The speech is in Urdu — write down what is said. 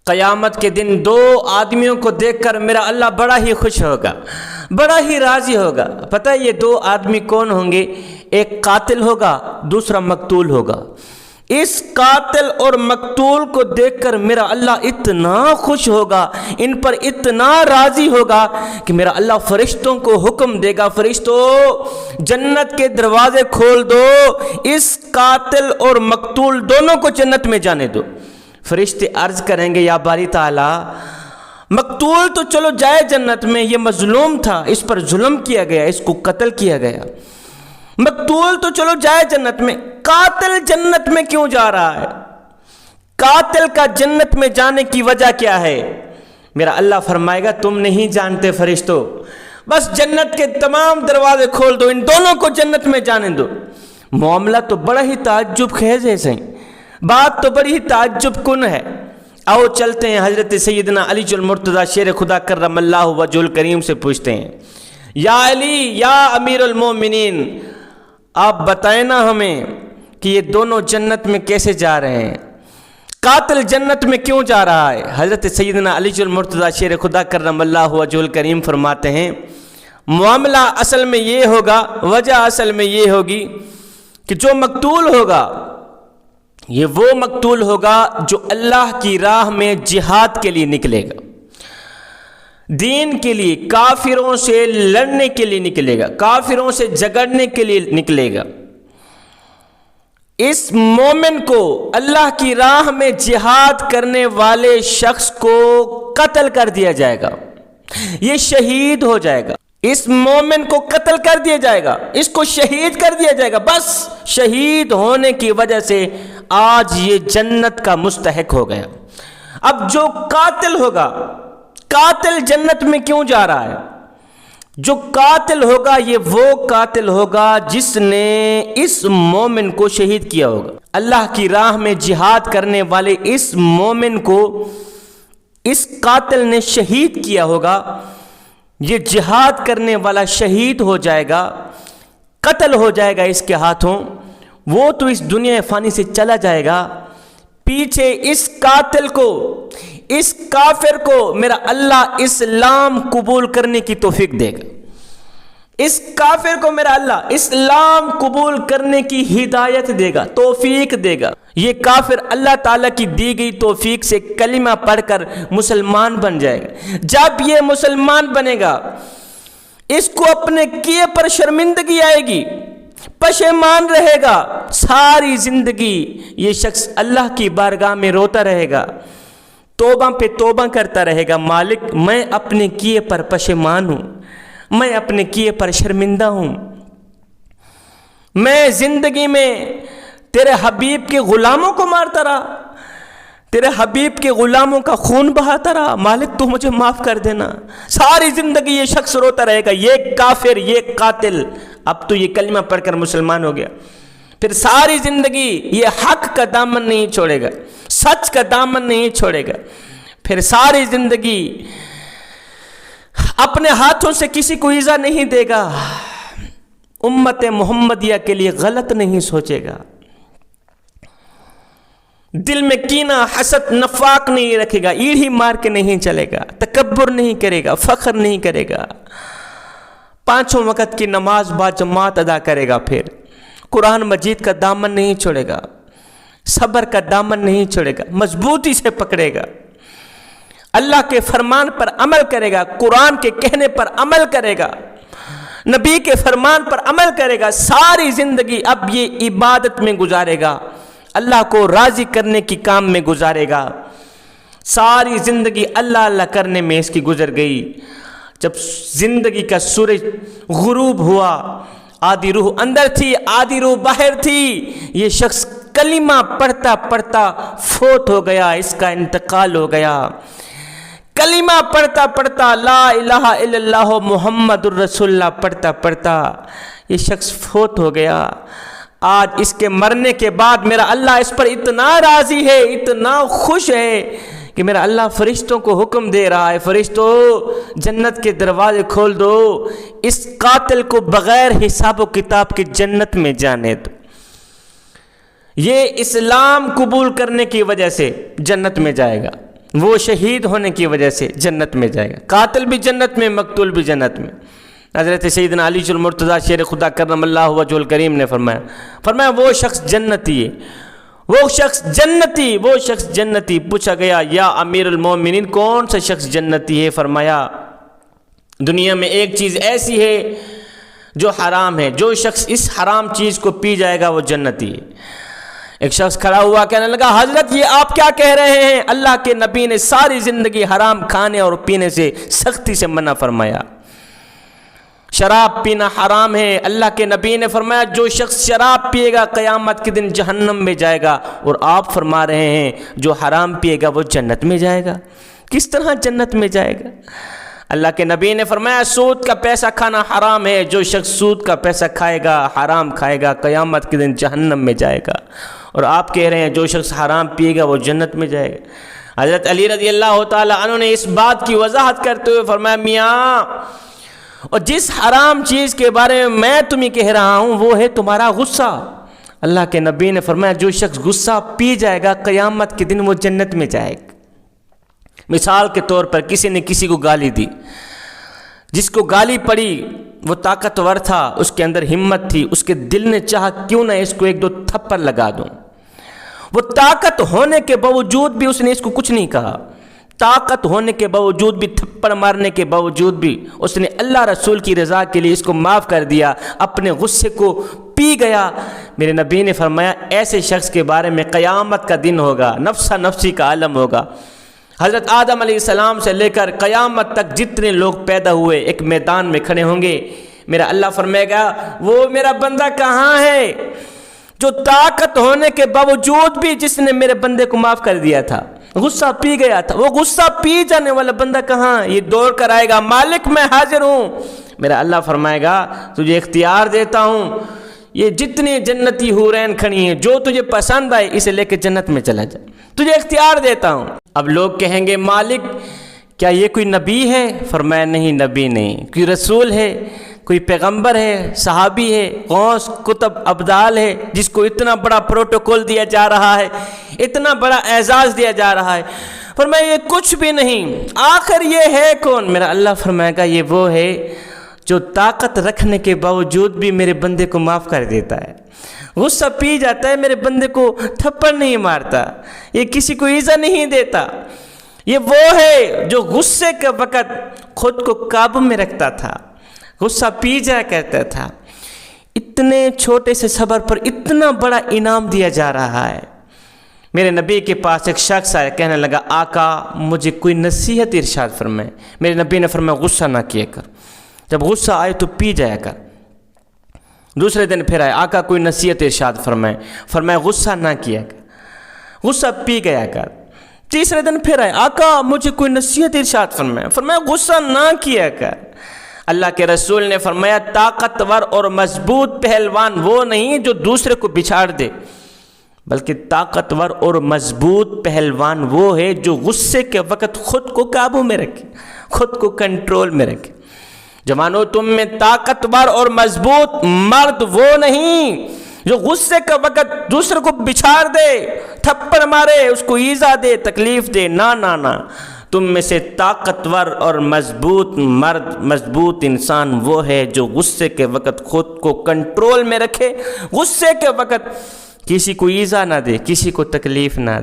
قیامت کے دن دو آدمیوں کو دیکھ کر میرا اللہ بڑا ہی خوش ہوگا، بڑا ہی راضی ہوگا۔ پتہ ہے یہ دو آدمی کون ہوں گے؟ ایک قاتل ہوگا، دوسرا مقتول ہوگا۔ اس قاتل اور مقتول کو دیکھ کر میرا اللہ اتنا خوش ہوگا، ان پر اتنا راضی ہوگا کہ میرا اللہ فرشتوں کو حکم دے گا، فرشتوں جنت کے دروازے کھول دو، اس قاتل اور مقتول دونوں کو جنت میں جانے دو۔ فرشتے عرض کریں گے یا باری تعالیٰ، مقتول تو چلو جائے جنت میں، یہ مظلوم تھا، اس پر ظلم کیا گیا، اس کو قتل کیا گیا۔ مقتول تو چلو جائے جنت میں، قاتل جنت میں کیوں جا رہا ہے؟ قاتل کا جنت میں جانے کی وجہ کیا ہے؟ میرا اللہ فرمائے گا تم نہیں جانتے فرشتوں، بس جنت کے تمام دروازے کھول دو، ان دونوں کو جنت میں جانے دو۔ معاملہ تو بڑا ہی تعجب خیز ہے، صحیح بات تو بڑی ہی تعجب کن ہے۔ آؤ چلتے ہیں حضرت سیدنا علی المرتضیٰ شیر خدا کرم اللہ وجہ الکریم سے پوچھتے ہیں، یا علی یا امیر المومنین، آپ بتائیں نا ہمیں کہ یہ دونوں جنت میں کیسے جا رہے ہیں؟ قاتل جنت میں کیوں جا رہا ہے؟ حضرت سیدنا علی المرتضیٰ شیر خدا کرم اللہ وجہ الکریم فرماتے ہیں، معاملہ اصل میں یہ ہوگا، وجہ اصل میں یہ ہوگی کہ جو مقتول ہوگا یہ وہ مقتول ہوگا جو اللہ کی راہ میں جہاد کے لیے نکلے گا، دین کے لیے، کافروں سے لڑنے کے لیے نکلے گا، کافروں سے جھگڑنے کے لیے نکلے گا۔ اس مومن کو اللہ کی راہ میں جہاد کرنے والے شخص کو قتل کر دیا جائے گا، یہ شہید ہو جائے گا۔ اس مومن کو قتل کر دیا جائے گا، اس کو شہید کر دیا جائے گا، بس شہید ہونے کی وجہ سے آج یہ جنت کا مستحق ہو گیا۔ اب جو قاتل ہوگا، قاتل جنت میں کیوں جا رہا ہے؟ جو قاتل ہوگا یہ وہ قاتل ہوگا جس نے اس مومن کو شہید کیا ہوگا۔ اللہ کی راہ میں جہاد کرنے والے اس مومن کو اس قاتل نے شہید کیا ہوگا، یہ جہاد کرنے والا شہید ہو جائے گا، قتل ہو جائے گا اس کے ہاتھوں، وہ تو اس دنیا فانی سے چلا جائے گا۔ پیچھے اس قاتل کو، اس کافر کو میرا اللہ اسلام قبول کرنے کی توفیق دے گا، اس کافر کو میرا اللہ اسلام قبول کرنے کی ہدایت دے گا، توفیق دے گا۔ یہ کافر اللہ تعالیٰ کی دی گئی توفیق سے کلمہ پڑھ کر مسلمان بن جائے گا۔ جب یہ مسلمان بنے گا، اس کو اپنے کیے پر شرمندگی آئے گی، پشیمان رہے گا، ساری زندگی یہ شخص اللہ کی بارگاہ میں روتا رہے گا، توبہ پہ توبہ کرتا رہے گا، مالک میں اپنے کیے پر پشیمان ہوں، میں اپنے کیے پر شرمندہ ہوں، میں زندگی میں تیرے حبیب کے غلاموں کو مارتا رہا، تیرے حبیب کے غلاموں کا خون بہاتا رہا، مالک تو مجھے معاف کر دینا۔ ساری زندگی یہ شخص روتا رہے گا، یہ کافر، یہ قاتل اب تو یہ کلمہ پڑھ کر مسلمان ہو گیا، پھر ساری زندگی یہ حق کا دامن نہیں چھوڑے گا، سچ کا دامن نہیں چھوڑے گا، پھر ساری زندگی اپنے ہاتھوں سے کسی کو ایذا نہیں دے گا، امت محمدیہ کے لیے غلط نہیں سوچے گا، دل میں کینہ حسد نفاق نہیں رکھے گا، ایڑھی مار کے نہیں چلے گا، تکبر نہیں کرے گا، فخر نہیں کرے گا، 5 وقت کی نماز با جماعت ادا کرے گا، پھر قرآن مجید کا دامن نہیں چھوڑے گا، صبر کا دامن نہیں چھوڑے گا، مضبوطی سے پکڑے گا، اللہ کے فرمان پر عمل کرے گا، قرآن کے کہنے پر عمل کرے گا، نبی کے فرمان پر عمل کرے گا، ساری زندگی اب یہ عبادت میں گزارے گا، اللہ کو راضی کرنے کی کام میں گزارے گا، ساری زندگی اللہ اللہ کرنے میں اس کی گزر گئی۔ جب زندگی کا سورج غروب ہوا، آدھی روح اندر تھی، آدھی روح باہر تھی، یہ شخص کلمہ پڑھتا پڑھتا فوت ہو گیا، اس کا انتقال ہو گیا۔ کلمہ پڑھتا پڑھتا، لا الہ الا اللہ محمد الرسول اللہ پڑھتا پڑھتا یہ شخص فوت ہو گیا۔ آج اس کے مرنے کے بعد میرا اللہ اس پر اتنا راضی ہے، اتنا خوش ہے کہ میرا اللہ فرشتوں کو حکم دے رہا ہے، فرشتوں جنت کے دروازے کھول دو، اس قاتل کو بغیر حساب و کتاب کے جنت میں جانے دو۔ یہ اسلام قبول کرنے کی وجہ سے جنت میں جائے گا، وہ شہید ہونے کی وجہ سے جنت میں جائے گا، قاتل بھی جنت میں، مقتول بھی جنت میں۔ حضرت سیدنا علی المرتضیٰ شیر خدا کرم اللہ وجہ الکریم نے فرمایا وہ شخص جنتی ہے، وہ شخص جنتی، وہ شخص جنتی۔ پوچھا گیا یا امیر المومنین کون سا شخص جنتی ہے؟ فرمایا دنیا میں ایک چیز ایسی ہے جو حرام ہے، جو شخص اس حرام چیز کو پی جائے گا وہ جنتی ہے۔ ایک شخص کھڑا ہوا کہنے لگا حضرت یہ آپ کیا کہہ رہے ہیں؟ اللہ کے نبی نے ساری زندگی حرام کھانے اور پینے سے سختی سے منع فرمایا، شراب پینا حرام ہے۔ اللہ کے نبی نے فرمایا جو شخص شراب پیے گا قیامت کے دن جہنم میں جائے گا، اور آپ فرما رہے ہیں جو حرام پیے گا وہ جنت میں جائے گا۔ کس طرح جنت میں جائے گا؟ اللہ کے نبی نے فرمایا سود کا پیسہ کھانا حرام ہے، جو شخص سود کا پیسہ کھائے گا، حرام کھائے گا، قیامت کے دن جہنم میں جائے گا۔ اور آپ کہہ رہے ہیں جو شخص حرام پیے گا وہ جنت میں جائے گا۔ حضرت علی رضی اللہ تعالی عنہ نے اس بات کی وضاحت کرتے ہوئے فرمایا میاں، اور جس حرام چیز کے بارے میں تمہیں کہہ رہا ہوں وہ ہے تمہارا غصہ۔ اللہ کے نبی نے فرمایا جو شخص غصہ پی جائے گا قیامت کے دن وہ جنت میں جائے گا۔ مثال کے طور پر کسی نے کسی کو گالی دی، جس کو گالی پڑی وہ طاقتور تھا، اس کے اندر ہمت تھی، اس کے دل نے چاہا کیوں نہ اس کو ایک دو تھپڑ لگا دوں۔ وہ طاقت ہونے کے باوجود بھی اس نے اس کو کچھ نہیں کہا، طاقت ہونے کے باوجود بھی، تھپڑ مارنے کے باوجود بھی اس نے اللہ رسول کی رضا کے لیے اس کو معاف کر دیا، اپنے غصے کو پی گیا۔ میرے نبی نے فرمایا ایسے شخص کے بارے میں قیامت کا دن ہوگا، نفسا نفسی کا عالم ہوگا۔ حضرت آدم علیہ السلام سے لے کر قیامت تک جتنے لوگ پیدا ہوئے ایک میدان میں کھڑے ہوں گے، میرا اللہ فرمائے گا وہ میرا بندہ کہاں ہے جو طاقت ہونے کے باوجود بھی جس نے میرے بندے کو معاف کر دیا تھا، غصہ پی گیا تھا، وہ غصہ پی جانے والا بندہ کہاں؟ یہ دوڑ کر آئے گا مالک میں حاضر ہوں۔ میرا اللہ فرمائے گا تجھے اختیار دیتا ہوں، یہ جتنی جنتی حورین کھڑی ہیں جو تجھے پسند آئے اسے لے کے جنت میں چلا جا، تجھے اختیار دیتا ہوں۔ اب لوگ کہیں گے مالک کیا یہ کوئی نبی ہے؟ فرمایا نہیں، نبی نہیں، کوئی رسول ہے، کوئی پیغمبر ہے، صحابی ہے، غوث کتب ابدال ہے، جس کو اتنا بڑا پروٹوکول دیا جا رہا ہے، اتنا بڑا اعزاز دیا جا رہا ہے۔ فرمایا یہ کچھ بھی نہیں، آخر یہ ہے کون؟ میرا اللہ فرمائے گا یہ وہ ہے جو طاقت رکھنے کے باوجود بھی میرے بندے کو معاف کر دیتا ہے، غصہ پی جاتا ہے، میرے بندے کو تھپڑ نہیں مارتا، یہ کسی کو ایذا نہیں دیتا۔ یہ وہ ہے جو غصے کے وقت خود کو قابو میں رکھتا تھا، غصہ پی جایا کرتا تھا۔ اتنے چھوٹے سے صبر پر اتنا بڑا انعام دیا جا رہا ہے۔ میرے نبی کے پاس ایک شخص آیا، کہنے لگا آقا مجھے کوئی نصیحت ارشاد فرمائے۔ میرے نبی نے فرمایا غصہ نہ کیا کر، جب غصہ آئے تو پی جایا کر۔ دوسرے دن پھر آئے، آقا کوئی نصیحت ارشاد فرمائے، فرمایا غصہ نہ کیا کر، غصہ پی گیا کر۔ تیسرے دن پھر آئے، آقا مجھے کوئی نصیحت ارشاد فرمائے، فرمایا غصہ نہ کیا کر۔ اللہ کے رسول نے فرمایا طاقتور اور مضبوط پہلوان وہ نہیں جو دوسرے کو بچھاڑ دے، بلکہ طاقتور اور مضبوط پہلوان وہ ہے جو غصے کے وقت خود کو قابو میں رکھے، خود کو کنٹرول میں رکھے۔ جوانو تم میں طاقتور اور مضبوط مرد وہ نہیں جو غصے کا وقت دوسرے کو بچھاڑ دے، تھپڑ مارے، اس کو ایذا دے، تکلیف دے، نہ نہ نہ۔ تم میں سے طاقتور اور مضبوط مرد، مضبوط انسان وہ ہے جو غصے کے وقت خود کو کنٹرول میں رکھے، غصے کے وقت کسی کو ایذا نہ دے، کسی کو تکلیف نہ دے۔